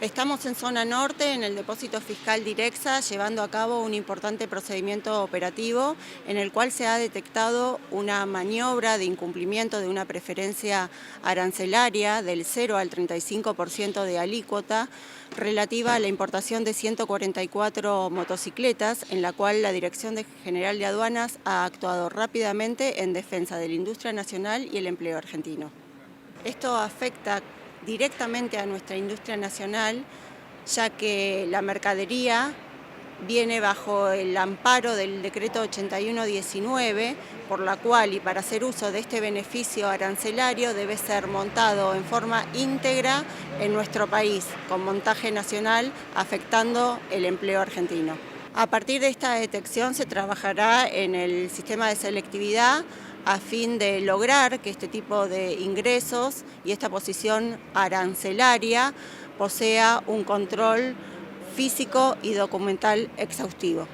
Estamos en zona norte, en el depósito fiscal Direxa, llevando a cabo un importante procedimiento operativo en el cual se ha detectado una maniobra de incumplimiento de una preferencia arancelaria del 0 al 35% de alícuota relativa a la importación de 144 motocicletas, en la cual la Dirección General de Aduanas ha actuado rápidamente en defensa de la industria nacional y el empleo argentino. Esto afecta directamente a nuestra industria nacional, ya que la mercadería viene bajo el amparo del decreto 8119, por la cual y para hacer uso de este beneficio arancelario debe ser montado en forma íntegra en nuestro país, con montaje nacional, afectando el empleo argentino. A partir de esta detección se trabajará en el sistema de selectividad a fin de lograr que este tipo de ingresos y esta posición arancelaria posea un control físico y documental exhaustivo.